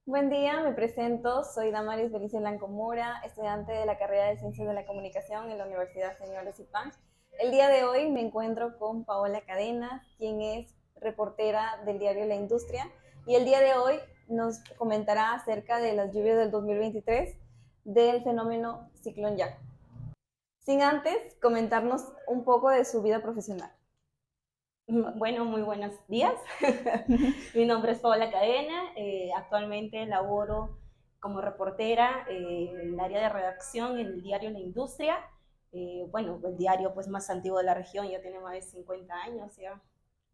Buen día, me presento, soy Damaris Belice Blanco Mora, estudiante de la carrera de Ciencias de la Comunicación en la Universidad Señor de Zipán. El día de hoy me encuentro con Paola Cadena, quien es reportera del diario La Industria, y el día de hoy nos comentará acerca de las lluvias del 2023 del fenómeno Ciclón Yaku. Sin antes comentarnos un poco de su vida profesional. Bueno, muy buenos días. Mi nombre es Paola Cadena. Actualmente laboro como reportera en el área de redacción en el diario La Industria. Bueno, el diario pues más antiguo de la región, ya tiene más de 50 años, ya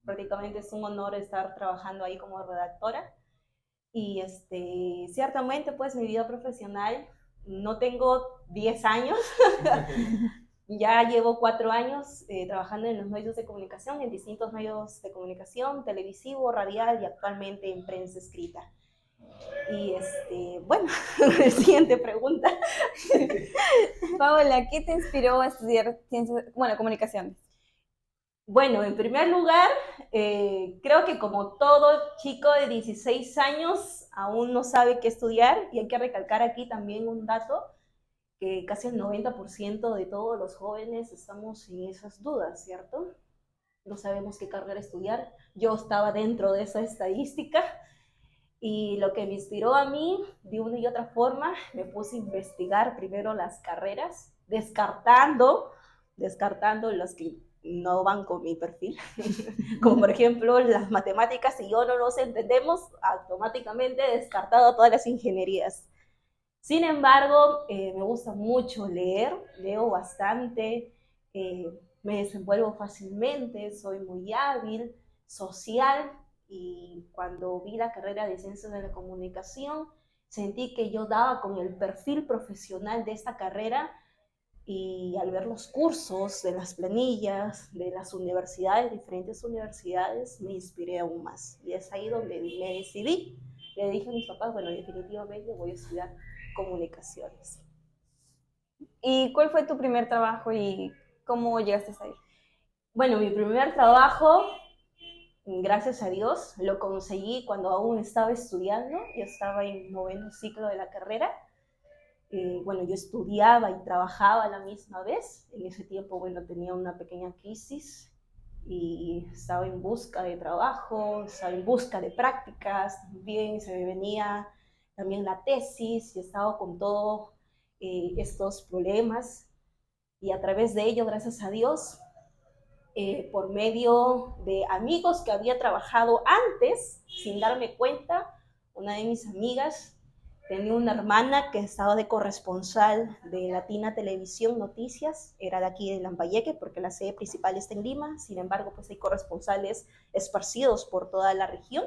prácticamente es un honor estar trabajando ahí como redactora. Y ciertamente pues mi vida profesional, no tengo 10 años. Ya llevo 4 años trabajando en los medios de comunicación, en distintos medios de comunicación, televisivo, radial y actualmente en prensa escrita. Y bueno, siguiente pregunta. Paola, ¿qué te inspiró a estudiar ciencias, bueno, comunicaciones? Bueno, en primer lugar, creo que como todo chico de 16 años aún no sabe qué estudiar, y hay que recalcar aquí también un dato, que casi el 90% de todos los jóvenes estamos en esas dudas, ¿cierto? No sabemos qué carrera estudiar. Yo estaba dentro de esa estadística, y lo que me inspiró a mí, de una y otra forma, me puse a investigar primero las carreras, descartando las que no van con mi perfil, como por ejemplo las matemáticas. Si yo no los entendemos, automáticamente he descartado todas las ingenierías. Sin embargo, me gusta mucho leer, leo bastante, me desenvuelvo fácilmente, soy muy hábil, social, y cuando vi la carrera de Ciencias de la Comunicación, sentí que yo daba con el perfil profesional de esta carrera, y al ver los cursos de las planillas de las universidades, diferentes universidades, me inspiré aún más. Y es ahí donde me decidí. Le dije a mis papás, bueno, definitivamente voy a estudiar comunicaciones. ¿Y cuál fue tu primer trabajo y cómo llegaste a ahí? Bueno, mi primer trabajo, gracias a Dios, lo conseguí cuando aún estaba estudiando. Yo estaba en noveno ciclo de la carrera. Bueno, yo estudiaba y trabajaba a la misma vez. En ese tiempo, bueno, tenía una pequeña crisis y estaba en busca de trabajo, estaba en busca de prácticas, también se me venía también la tesis, y estaba con todos estos problemas. Y a través de ello, gracias a Dios, por medio de amigos que había trabajado antes, sin darme cuenta, una de mis amigas tenía una hermana que estaba de corresponsal de Latina Televisión Noticias, era de aquí de Lambayeque, porque la sede principal está en Lima. Sin embargo, pues hay corresponsales esparcidos por toda la región,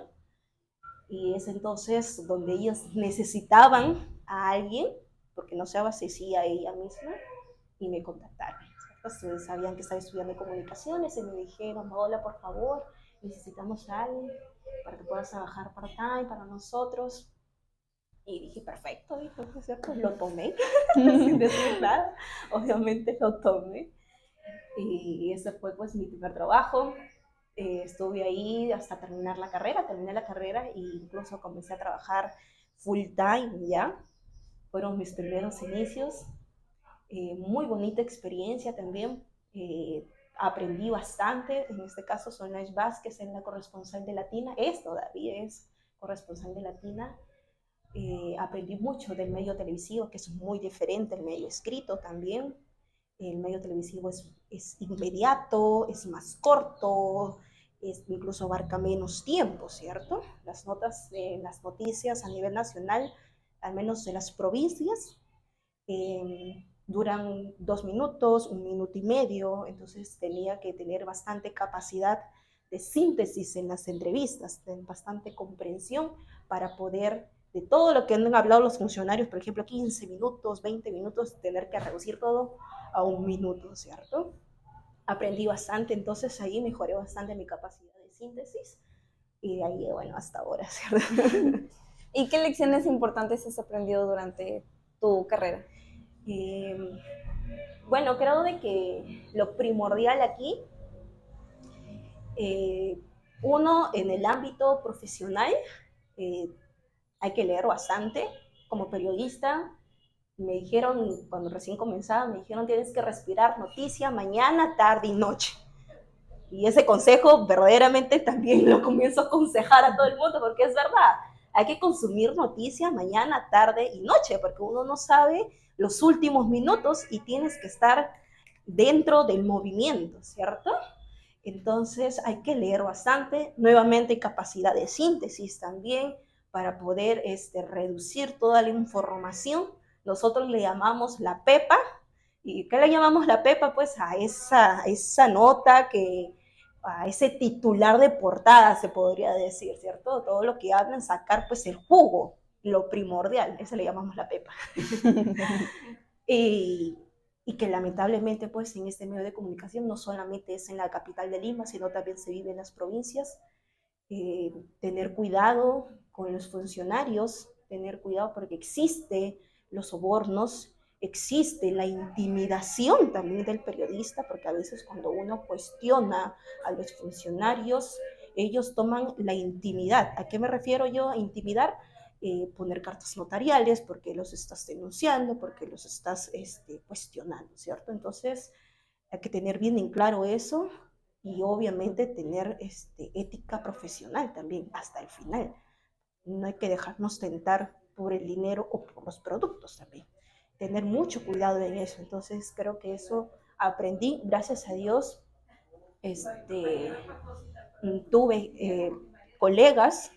y es entonces donde ellos necesitaban a alguien, porque no se abastecía ella misma, y me contactaron. Pues, sabían que estaba estudiando comunicaciones, y me dijeron, Paola, por favor, necesitamos a alguien para que puedas trabajar part-time para nosotros. Y dije, perfecto, ¿cierto? Lo tomé, sin decir nada, obviamente lo tomé. Y ese fue pues mi primer trabajo. Estuve ahí hasta terminar la carrera, terminé la carrera, e incluso comencé a trabajar full time ya. Fueron mis primeros inicios. Muy bonita experiencia también. Aprendí bastante. En este caso, Solange Vázquez es la corresponsal de Latina, todavía es corresponsal de Latina. Aprendí mucho del medio televisivo, que es muy diferente al medio escrito también. El medio televisivo es inmediato, es más corto, incluso abarca menos tiempo, ¿cierto? Las notas, las noticias a nivel nacional, al menos de las provincias, duran 2 minutos, 1 minuto y medio. Entonces tenía que tener bastante capacidad de síntesis en las entrevistas, bastante comprensión para poder, de todo lo que han hablado los funcionarios, por ejemplo, 15 minutos, 20 minutos, tener que reducir todo a 1 minuto, ¿cierto? Aprendí bastante, entonces ahí mejoré bastante mi capacidad de síntesis, y de ahí, bueno, hasta ahora, ¿cierto? ¿Y qué lecciones importantes has aprendido durante tu carrera? Eh, bueno, creo de que lo primordial aquí, eh, uno, en el ámbito profesional, eh, hay que leer bastante. Como periodista, me dijeron, cuando recién comenzaba, me dijeron, tienes que respirar noticia mañana, tarde y noche. Y ese consejo verdaderamente también lo comienzo a aconsejar a todo el mundo, porque es verdad, hay que consumir noticias mañana, tarde y noche, porque uno no sabe los últimos minutos y tienes que estar dentro del movimiento, ¿cierto? Entonces hay que leer bastante, nuevamente capacidad de síntesis también para poder reducir toda la información. Nosotros le llamamos la pepa. ¿Y qué le llamamos la pepa? Pues a esa nota a ese titular de portada, se podría decir, ¿cierto? Todo lo que hablan, sacar pues el jugo, lo primordial, eso le llamamos la pepa. y, y que lamentablemente pues en este medio de comunicación no solamente es en la capital de Lima, sino también se vive en las provincias. Tener cuidado con los funcionarios, tener cuidado porque existe los sobornos, existe la intimidación también del periodista, porque a veces cuando uno cuestiona a los funcionarios, ellos toman la intimidad. ¿A qué me refiero yo a intimidar? Poner cartas notariales porque los estás denunciando, porque los estás cuestionando, ¿cierto? Entonces hay que tener bien en claro eso y obviamente tener ética profesional también hasta el final. No hay que dejarnos tentar por el dinero o por los productos también. Tener mucho cuidado en eso. Entonces creo que eso aprendí, gracias a Dios. Tuve colegas,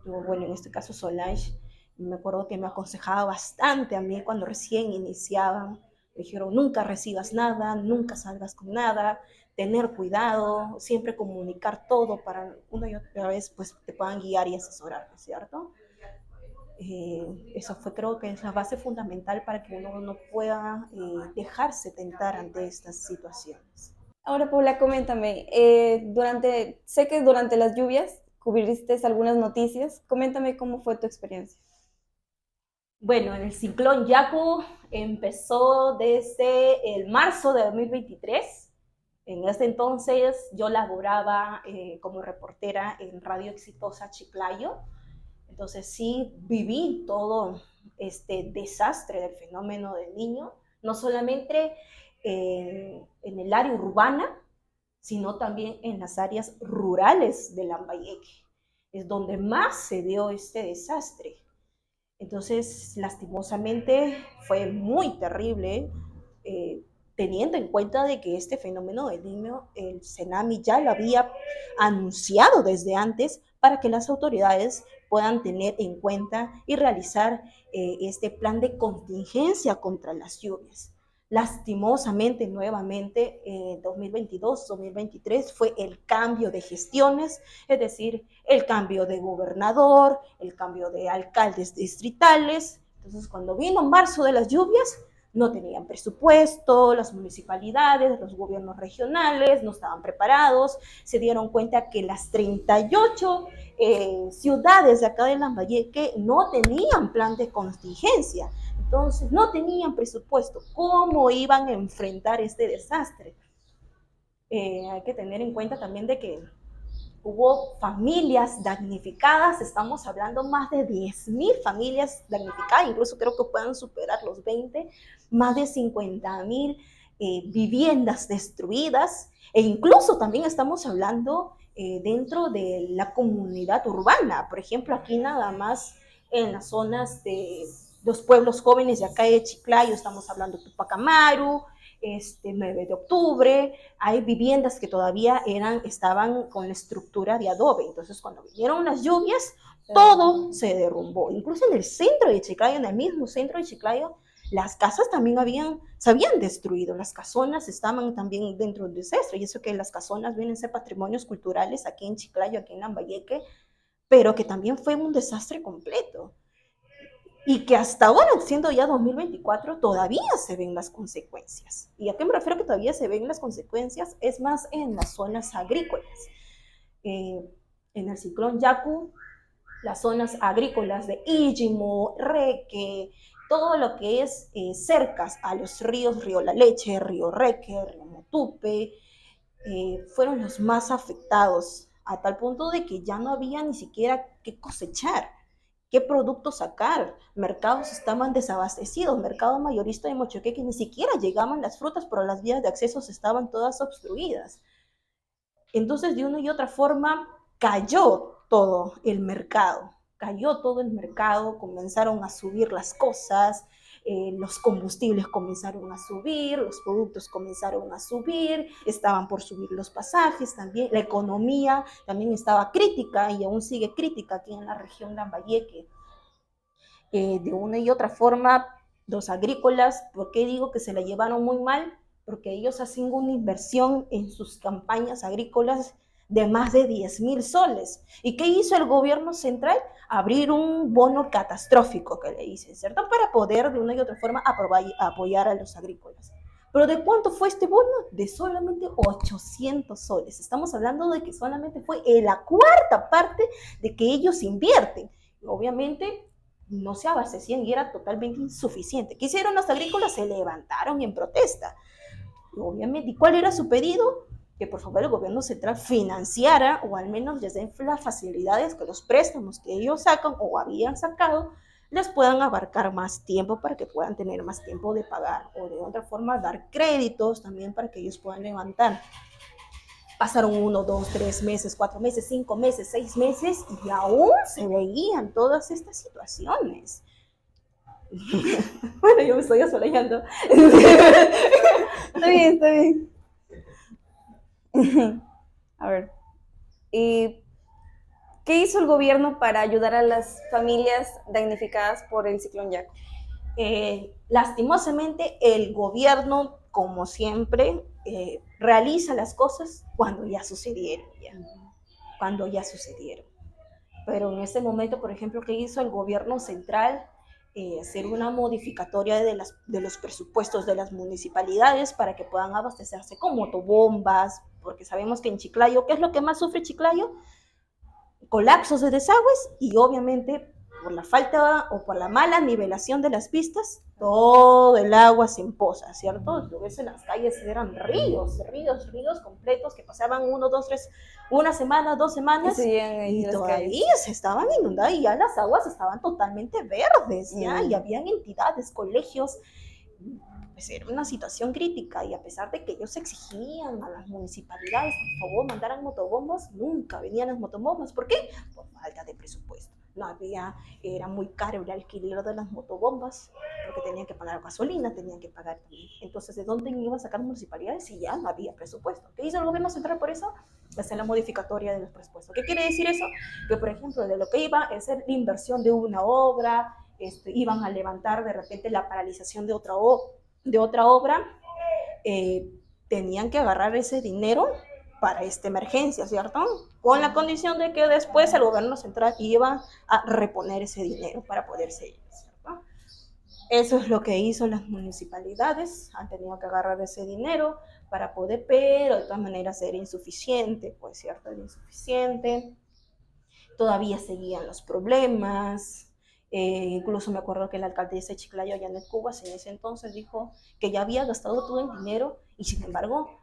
bueno, en este caso Solange, me acuerdo que me aconsejaba bastante a mí cuando recién iniciaban. Me dijeron, nunca recibas nada, nunca salgas con nada, tener cuidado, siempre comunicar todo para una y otra vez pues te puedan guiar y asesorar, ¿cierto? Eso fue, creo que es la base fundamental para que uno no pueda dejarse tentar ante estas situaciones. Ahora, Paula, coméntame, sé que durante las lluvias cubriste algunas noticias. Coméntame cómo fue tu experiencia. Bueno, el ciclón Yaku empezó desde el marzo de 2023. En ese entonces yo laboraba como reportera en Radio Exitosa Chiclayo. Entonces sí viví todo este desastre del fenómeno del niño, no solamente en el área urbana, sino también en las áreas rurales de Lambayeque. Es donde más se dio este desastre. Entonces, lastimosamente, fue muy terrible, teniendo en cuenta de que este fenómeno del niño, el CENAMI ya lo había anunciado desde antes para que las autoridades puedan tener en cuenta y realizar este plan de contingencia contra las lluvias. Lastimosamente, nuevamente, 2022-2023 fue el cambio de gestiones, es decir, el cambio de gobernador, el cambio de alcaldes distritales. Entonces, cuando vino marzo de las lluvias, no tenían presupuesto, las municipalidades, los gobiernos regionales no estaban preparados, se dieron cuenta que las 38 ciudades de acá de Lambayeque no tenían plan de contingencia. Entonces, no tenían presupuesto. ¿Cómo iban a enfrentar este desastre? Hay que tener en cuenta también de que hubo familias damnificadas, estamos hablando más de 10.000 familias damnificadas, incluso creo que puedan superar los 20, más de 50.000 viviendas destruidas, e incluso también estamos hablando dentro de la comunidad urbana, por ejemplo, aquí nada más en las zonas de los pueblos jóvenes de acá de Chiclayo, estamos hablando de Tupac Amaru, 9 de octubre, hay viviendas que todavía estaban con la estructura de adobe, entonces cuando vinieron las lluvias, todo se derrumbó, incluso en el centro de Chiclayo, en el mismo centro de Chiclayo, las casas también se habían destruido, las casonas estaban también dentro del desastre, y eso que las casonas vienen a ser patrimonios culturales aquí en Chiclayo, aquí en Lambayeque, pero que también fue un desastre completo. Y que hasta ahora, siendo ya 2024, todavía se ven las consecuencias. ¿Y a qué me refiero que todavía se ven las consecuencias? Es más en las zonas agrícolas. En el ciclón Yaku, las zonas agrícolas de Ijimo, Reque, todo lo que es cercas a los ríos, Río La Leche, Río Reque, Río Motupe, fueron los más afectados, a tal punto de que ya no había ni siquiera que cosechar. qué productos sacar. Mercados estaban desabastecidos, mercado mayorista de Mochoqueque ni siquiera llegaban las frutas, pero las vías de acceso estaban todas obstruidas. Entonces, de una y otra forma, cayó todo el mercado, comenzaron a subir las cosas, los combustibles comenzaron a subir, los productos comenzaron a subir, estaban por subir los pasajes también, la economía también estaba crítica y aún sigue crítica aquí en la región Lambayeque. De una y otra forma, los agrícolas, ¿por qué digo que se la llevaron muy mal? Porque ellos hacen una inversión en sus campañas agrícolas de más de 10.000 soles. ¿Y qué hizo el gobierno central? Abrir un bono catastrófico, que le dicen, ¿cierto? Para poder de una y otra forma apoyar a los agrícolas. ¿Pero de cuánto fue este bono? De solamente 800 soles. Estamos hablando de que solamente fue la cuarta parte de que ellos invierten. Y obviamente no se abastecían y era totalmente insuficiente. ¿Qué hicieron los agrícolas? Se levantaron en protesta. Y obviamente, ¿y cuál era su pedido? Que por favor el gobierno central financiara o al menos les den las facilidades que los préstamos que ellos sacan o habían sacado les puedan abarcar más tiempo para que puedan tener más tiempo de pagar o de otra forma dar créditos también para que ellos puedan levantar. Pasaron 1, 2, 3 meses, 4 meses, 5 meses, 6 meses y aún se veían todas estas situaciones. Bueno, yo me estoy asoleando. Está bien, está bien. A ver, ¿y qué hizo el gobierno para ayudar a las familias damnificadas por el ciclón Yaku? Lastimosamente, el gobierno, como siempre, realiza las cosas cuando ya sucedieron. Cuando ya sucedieron. Pero en ese momento, por ejemplo, ¿qué hizo el gobierno central? Hacer una modificatoria de los presupuestos de las municipalidades para que puedan abastecerse con motobombas, porque sabemos que en Chiclayo, ¿qué es lo que más sufre Chiclayo? Colapsos de desagües y obviamente por la falta o por la mala nivelación de las pistas, todo el agua se empoza, ¿cierto? Lo ves en las calles, eran ríos completos que pasaban 1, 2, 3, una semana, 2 semanas y todavía se estaban inundando y ya las aguas estaban totalmente verdes, ¿ya? Y habían entidades, colegios, pues era una situación crítica y a pesar de que ellos exigían a las municipalidades que por favor mandaran motobombas, nunca venían las motobombas. ¿Por qué? Por falta de presupuesto. No había, era muy caro el alquiler de las motobombas porque tenían que pagar gasolina, tenían que pagar también. Entonces, ¿de dónde iban a sacar municipalidades si ya no había presupuesto? ¿Qué hizo el gobierno central por eso? Hacer la modificatoria de los presupuestos. ¿Qué quiere decir eso? Que, por ejemplo, de lo que iba a ser la inversión de una obra, iban a levantar de repente la paralización de otra obra, tenían que agarrar ese dinero para esta emergencia, ¿cierto? Con la condición de que después el gobierno central iba a reponer ese dinero para poder seguir, ¿cierto? Eso es lo que hizo las municipalidades, han tenido que agarrar ese dinero para poder, pero de todas maneras era insuficiente, pues, ¿cierto? Era insuficiente, todavía seguían los problemas. Incluso me acuerdo que la alcaldesa de Chiclayo, Janet Cubas, en ese entonces dijo que ya había gastado todo el dinero y sin embargo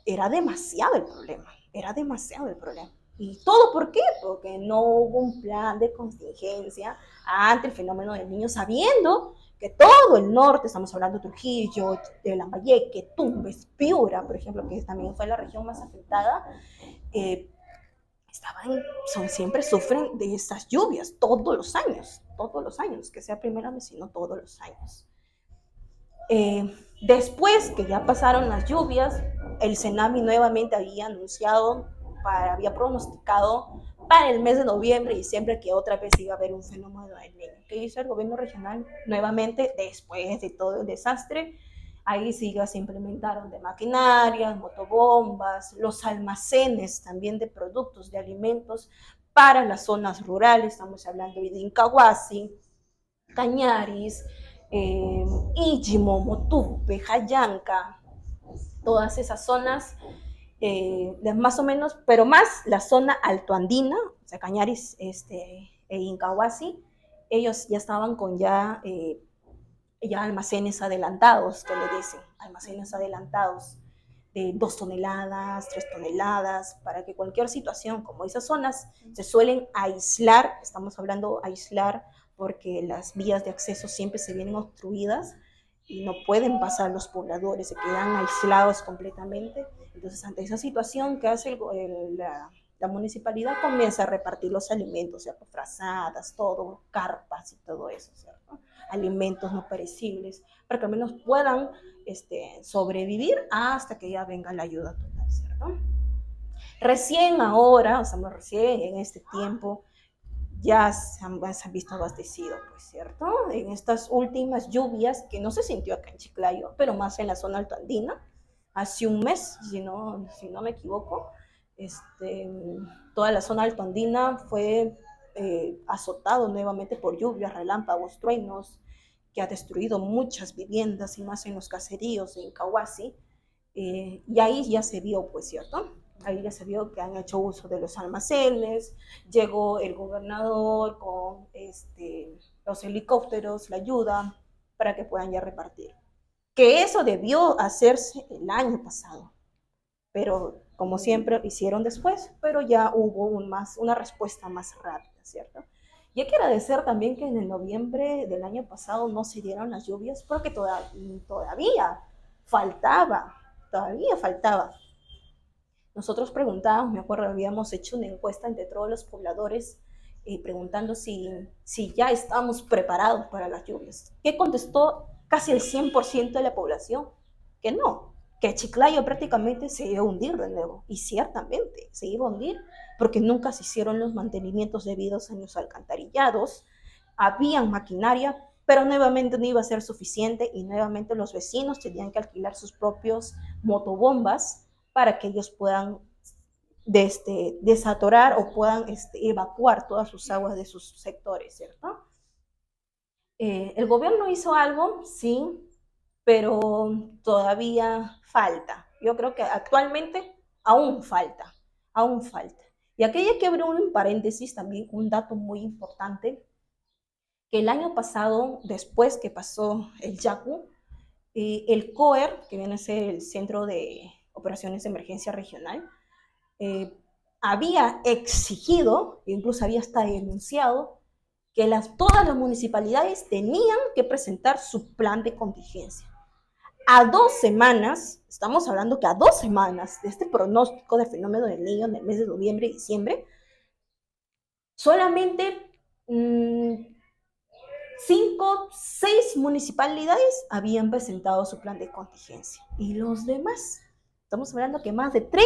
era demasiado el problema. ¿Y todo por qué? Porque no hubo un plan de contingencia ante el fenómeno del niño, sabiendo que todo el norte, estamos hablando de Trujillo, de Lambayeque, Tumbes, Piura, por ejemplo, que también fue la región más afectada, siempre sufren de estas lluvias todos los años, que sea primera vez, sino todos los años. Después que ya pasaron las lluvias, el Senami nuevamente había pronosticado para el mes de noviembre y diciembre que otra vez iba a haber un fenómeno del Niño. ¿Qué hizo el gobierno regional? Nuevamente, después de todo el desastre, ahí sí ya se implementaron de maquinarias, motobombas, los almacenes también de productos, de alimentos para las zonas rurales. Estamos hablando de Incahuasi, Cañaris, Ijimo, Motupe, Jayanca, todas esas zonas, más o menos, pero más la zona altoandina, o sea, Cañaris e Incahuasi, ellos ya estaban con ya almacenes adelantados, que le dicen, almacenes adelantados. de 2 toneladas, 3 toneladas, para que cualquier situación, como esas zonas se suelen aislar, estamos hablando aislar porque las vías de acceso siempre se vienen obstruidas y no pueden pasar los pobladores, se quedan aislados completamente. Entonces, ante esa situación, ¿qué hace la municipalidad? Comienza a repartir los alimentos, ¿cierto? Frazadas, todo, carpas y todo eso, ¿cierto? Alimentos no perecibles, para que al menos puedan sobrevivir hasta que ya venga la ayuda total, ¿cierto? Recién ahora, o sea, recién en este tiempo, ya se han visto abastecidos, pues, ¿cierto? En estas últimas lluvias, que no se sintió acá en Chiclayo, pero más en la zona altoandina, hace un mes, si no me equivoco, toda la zona altoandina fue azotado nuevamente por lluvias, relámpagos, truenos, que ha destruido muchas viviendas y más en los caseríos en Cahuasi, y ahí ya se vio, pues, ¿cierto? Ahí ya se vio que han hecho uso de los almacenes, llegó el gobernador con los helicópteros, la ayuda, para que puedan ya repartir. Que eso debió hacerse el año pasado, pero como siempre hicieron después, pero ya hubo una respuesta más rápida, ¿cierto? Y hay que agradecer también que en el noviembre del año pasado no se dieron las lluvias porque todavía faltaba, todavía faltaba. Nosotros preguntábamos, me acuerdo, habíamos hecho una encuesta entre todos los pobladores preguntando si ya estábamos preparados para las lluvias. ¿Qué contestó casi el 100% de la población? Que no, que Chiclayo prácticamente se iba a hundir de nuevo. Y ciertamente se iba a hundir porque nunca se hicieron los mantenimientos debidos en los alcantarillados, habían maquinaria, pero nuevamente no iba a ser suficiente y nuevamente los vecinos tenían que alquilar sus propios motobombas para que ellos puedan desatorar o puedan evacuar todas sus aguas de sus sectores, ¿cierto? El gobierno hizo algo, sí, pero todavía falta. Yo creo que actualmente aún falta, aún falta. Y aquella que abrió un paréntesis también, un dato muy importante, que el año pasado, después que pasó el Yaku, el COER, que viene a ser el Centro de Operaciones de Emergencia Regional, había exigido, incluso había hasta denunciado, que todas las municipalidades tenían que presentar su plan de contingencia. A 2 semanas, estamos hablando que a 2 semanas de este pronóstico del fenómeno del Niño en el mes de noviembre y diciembre, solamente 5, 6 municipalidades habían presentado su plan de contingencia. Y los demás, estamos hablando que más de 30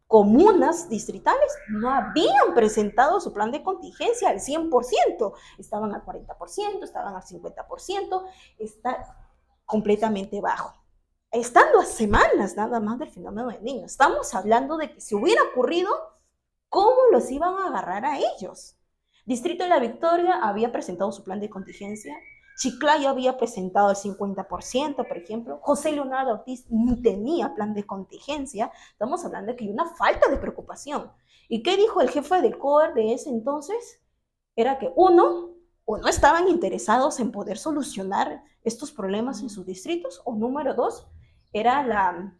comunas distritales no habían presentado su plan de contingencia al 100%. Estaban al 40%, estaban al 50%, está completamente bajo. Estando a semanas nada más del fenómeno del Niño, estamos hablando de que si hubiera ocurrido, ¿cómo los iban a agarrar a ellos? Distrito de la Victoria había presentado su plan de contingencia, Chiclayo había presentado el 50%, por ejemplo, José Leonardo Ortiz ni tenía plan de contingencia. Estamos hablando de que hay una falta de preocupación. ¿Y qué dijo el jefe del COER de ese entonces? Era que o no estaban interesados en poder solucionar estos problemas en sus distritos, o número 2, era la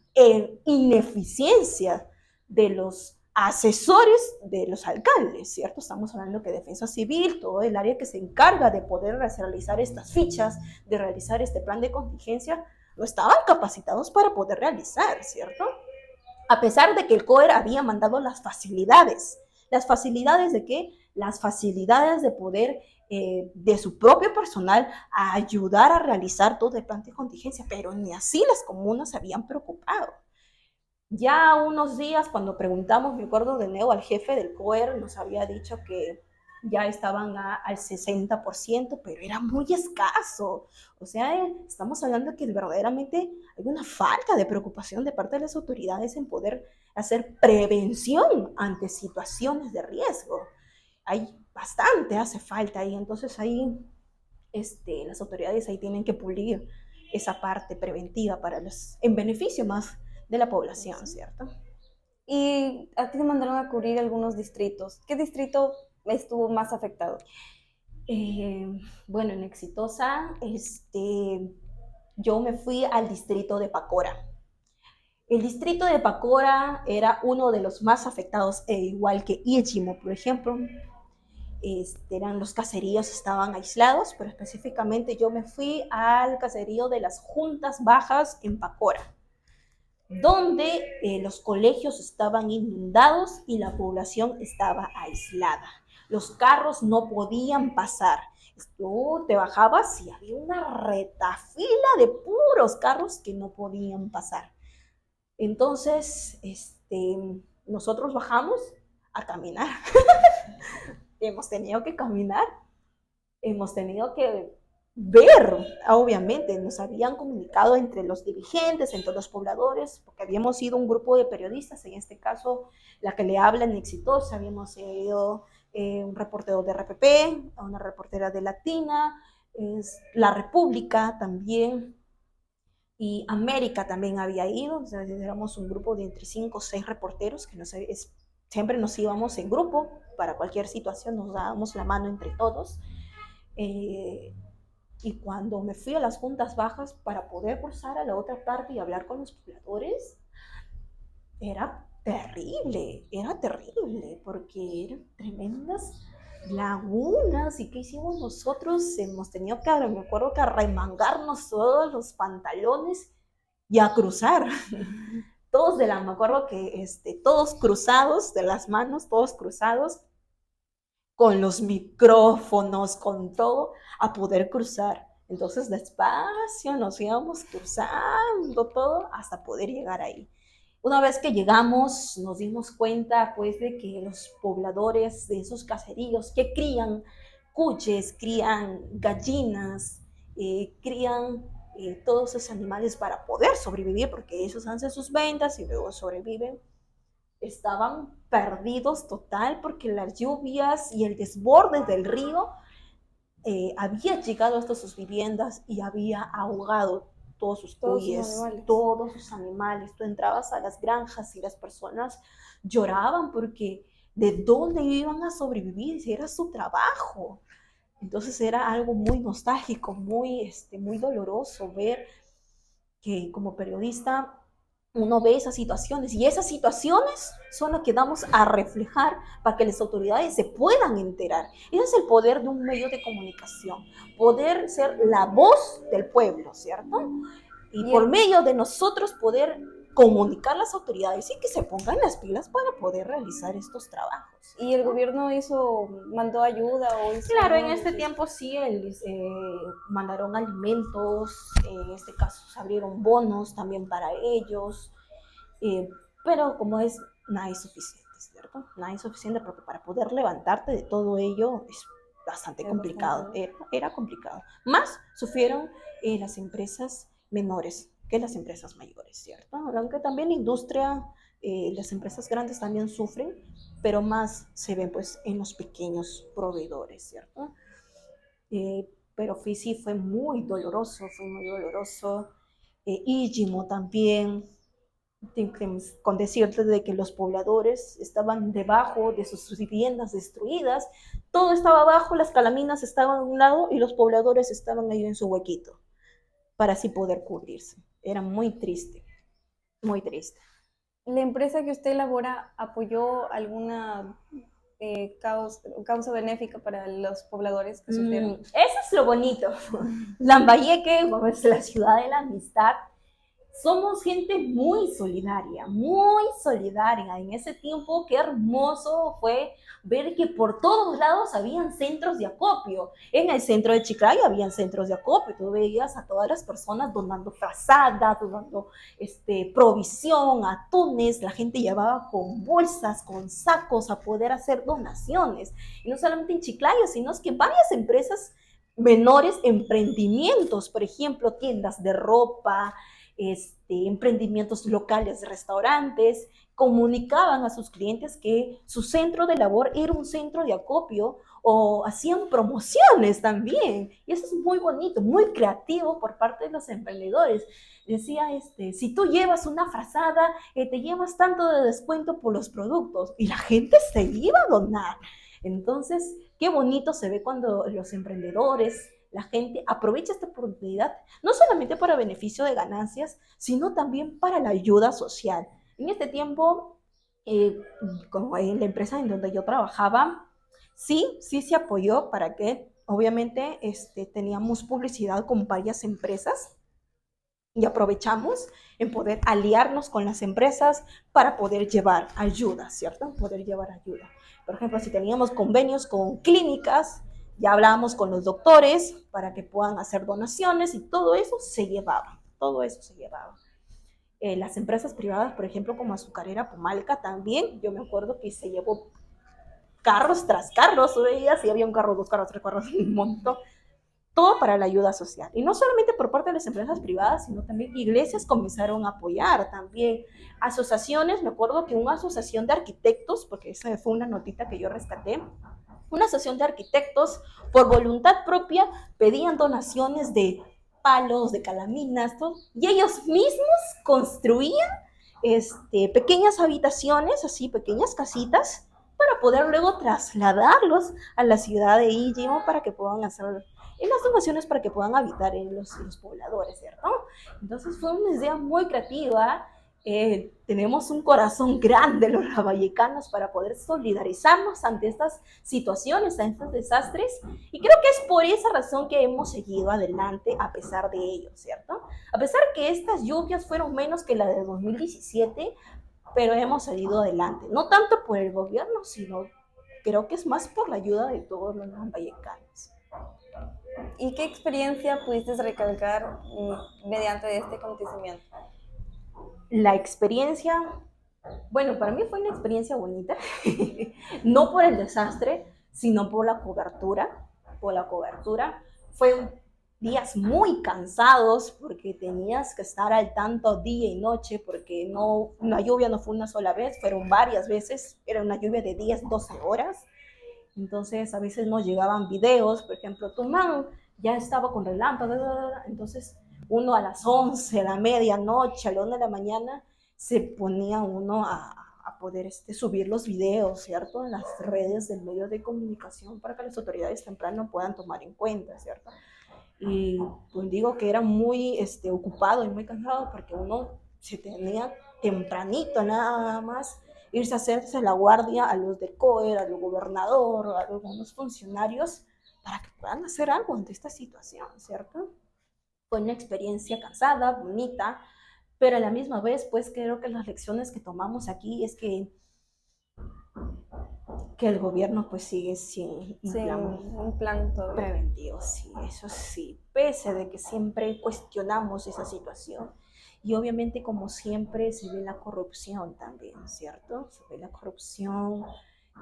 ineficiencia de los asesores de los alcaldes, ¿cierto? Estamos hablando que Defensa Civil, todo el área que se encarga de poder realizar estas fichas, de realizar este plan de contingencia, no estaban capacitados para poder realizar, ¿cierto? A pesar de que el COER había mandado las facilidades de qué? Las facilidades de poder de su propio personal a ayudar a realizar todo el plan de contingencia, pero ni así las comunas se habían preocupado. Ya unos días, cuando preguntamos, me acuerdo de nuevo al jefe del COER, nos había dicho que ya estaban al 60%, pero era muy escaso. O sea, estamos hablando de que verdaderamente hay una falta de preocupación de parte de las autoridades en poder hacer prevención ante situaciones de riesgo. Hay bastante, hace falta ahí. Entonces ahí las autoridades ahí tienen que pulir esa parte preventiva en beneficio más de la población, ¿cierto? Y a ti te mandaron a cubrir algunos distritos. ¿Qué distrito estuvo más afectado? Bueno, en Exitosa, yo me fui al distrito de Pacora. El distrito de Pacora era uno de los más afectados, igual que Íchimo, por ejemplo. Eran los caseríos, estaban aislados, pero específicamente yo me fui al caserío de las Juntas Bajas en Pacora, donde los colegios estaban inundados y la población estaba aislada. Los carros no podían pasar. Tú te bajabas y había una retafila de puros carros que no podían pasar. Entonces, nosotros bajamos a caminar. Hemos tenido que caminar, hemos tenido que ver, obviamente, nos habían comunicado entre los dirigentes, entre los pobladores, porque habíamos sido un grupo de periodistas, en este caso, la que le habla en Exitosa, habíamos sido un reportero de RPP, una reportera de Latina, La República también, y América también había ido, o sea, éramos un grupo de entre 5 o 6 reporteros que siempre nos íbamos en grupo, para cualquier situación nos dábamos la mano entre todos. Y cuando me fui a las Juntas Bajas para poder cruzar a la otra parte y hablar con los pobladores, era terrible, porque eran tremendas lagunas. ¿Y qué hicimos nosotros? Hemos tenido que, me acuerdo que arremangarnos todos los pantalones y a cruzar. Todos me acuerdo que todos cruzados de las manos, todos cruzados, con los micrófonos, con todo, a poder cruzar. Entonces, despacio nos íbamos cruzando todo hasta poder llegar ahí. Una vez que llegamos, nos dimos cuenta, pues, de que los pobladores de esos caseríos que crían cuches, crían gallinas, crían todos esos animales para poder sobrevivir, porque ellos hacen sus ventas y luego sobreviven, estaban perdidos total porque las lluvias y el desborde del río había llegado hasta sus viviendas y había ahogado todos sus cuyes, todos sus animales. Tú entrabas a las granjas y las personas lloraban porque ¿de dónde iban a sobrevivir? Si era su trabajo. Entonces era algo muy nostálgico, muy doloroso ver que como periodista uno ve esas situaciones, y esas situaciones son las que vamos a reflejar para que las autoridades se puedan enterar. Ese es el poder de un medio de comunicación, poder ser la voz del pueblo, ¿cierto? Y por medio de nosotros poder comunicar a las autoridades y que se pongan las pilas para poder realizar estos trabajos. ¿Y el gobierno mandó ayuda? Claro, en este tiempo sí, mandaron alimentos, en este caso se abrieron bonos también para ellos, pero como nada es suficiente, ¿cierto? Nada es suficiente porque para poder levantarte de todo ello es bastante complicado, era complicado. Más sufrieron las empresas menores que las empresas mayores, ¿cierto? Aunque también la industria, las empresas grandes también sufren, pero más se ven pues en los pequeños proveedores, ¿cierto? Pero sí fue muy doloroso, Íchimo también, con decirte de que los pobladores estaban debajo de sus viviendas destruidas, todo estaba abajo, las calaminas estaban a un lado y los pobladores estaban ahí en su huequito, para así poder cubrirse. Era muy triste, muy triste. ¿La empresa que usted elabora apoyó alguna causa benéfica para los pobladores que sufrieron? Eso es lo bonito. Lambayeque es la ciudad de la amistad. Somos gente muy solidaria, muy solidaria. En ese tiempo, qué hermoso fue ver que por todos lados habían centros de acopio. En el centro de Chiclayo habían centros de acopio. Tú veías a todas las personas donando frazadas, donando provisión, atunes. La gente llevaba con bolsas, con sacos a poder hacer donaciones. Y no solamente en Chiclayo, sino que varias empresas menores, emprendimientos, por ejemplo, tiendas de ropa, emprendimientos locales, restaurantes, comunicaban a sus clientes que su centro de labor era un centro de acopio, o hacían promociones también. Y eso es muy bonito, muy creativo por parte de los emprendedores. Decía, si tú llevas una frazada, te llevas tanto de descuento por los productos, y la gente se iba a donar. Entonces, qué bonito se ve cuando los emprendedores, la gente aprovecha esta oportunidad, no solamente para beneficio de ganancias, sino también para la ayuda social. En este tiempo, como en la empresa en donde yo trabajaba, sí se apoyó para que, obviamente, teníamos publicidad con varias empresas y aprovechamos en poder aliarnos con las empresas para poder llevar ayuda, ¿cierto? Poder llevar ayuda. Por ejemplo, si teníamos convenios con clínicas, ya hablábamos con los doctores para que puedan hacer donaciones y todo eso se llevaba, todo eso se llevaba. Las empresas privadas, por ejemplo, como Azucarera Pumalca, también, yo me acuerdo que se llevó carros tras carros, veías, si había un carro, dos carros, tres carros, un montón, todo para la ayuda social. Y no solamente por parte de las empresas privadas, sino también iglesias comenzaron a apoyar también. Asociaciones, me acuerdo que una asociación de arquitectos, porque esa fue una notita que yo rescaté, una asociación de arquitectos por voluntad propia pedían donaciones de palos, de calaminas, todo, y ellos mismos construían pequeñas habitaciones, así pequeñas casitas, para poder luego trasladarlos a la ciudad de Ijimo para que puedan hacer las donaciones para que puedan habitar en los pobladores, ¿cierto? Entonces fue una idea muy creativa. Tenemos un corazón grande los ravallecanos para poder solidarizarnos ante estas situaciones, ante estos desastres, y creo que es por esa razón que hemos seguido adelante a pesar de ello, ¿cierto? A pesar que estas lluvias fueron menos que la de 2017, pero hemos salido adelante, no tanto por el gobierno, sino creo que es más por la ayuda de todos los ravallecanos. ¿Y qué experiencia pudiste recalcar mediante este acontecimiento? La experiencia, bueno, para mí fue una experiencia bonita, no por el desastre, sino por la cobertura, Fue días muy cansados porque tenías que estar al tanto día y noche, porque no, la lluvia no fue una sola vez, fueron varias veces, era una lluvia de 10, 12 horas. Entonces a veces nos llegaban videos, por ejemplo, Tumán ya estaba con relámpagos, entonces uno a las 11, a la medianoche, a la 1 de la mañana, se ponía uno a poder subir los videos, ¿cierto? En las redes del medio de comunicación para que las autoridades temprano puedan tomar en cuenta, ¿cierto? Y pues digo que era muy ocupado y muy cansado porque uno se tenía tempranito nada más irse a hacerse la guardia a los de COER, al gobernador, a algunos funcionarios para que puedan hacer algo ante esta situación, ¿cierto? Fue una experiencia cansada, bonita, pero a la misma vez, pues creo que las lecciones que tomamos aquí es que el gobierno pues sigue sin un plan todavía preventivo, sí, eso sí, pese de que siempre cuestionamos esa situación. Y obviamente, como siempre, se ve la corrupción también, ¿cierto? Se ve la corrupción,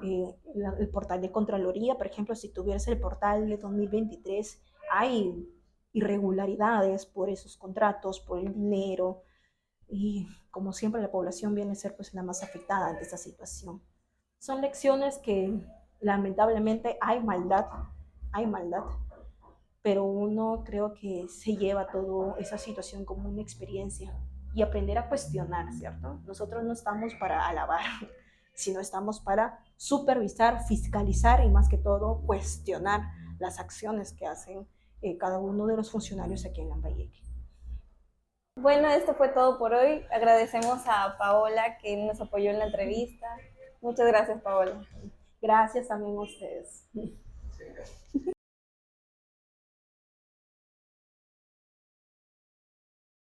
el portal de Contraloría, por ejemplo, si tuvieras el portal de 2023, hay irregularidades por esos contratos, por el dinero, y como siempre la población viene a ser pues la más afectada ante esta situación. Son lecciones que lamentablemente hay maldad, pero uno creo que se lleva toda esa situación como una experiencia y aprender a cuestionar, ¿cierto? Nosotros no estamos para alabar, sino estamos para supervisar, fiscalizar y más que todo cuestionar las acciones que hacen cada uno de los funcionarios aquí en Lambayeque. Bueno, esto fue todo por hoy. Agradecemos a Paola que nos apoyó en la entrevista. Muchas gracias, Paola. Gracias también a ustedes.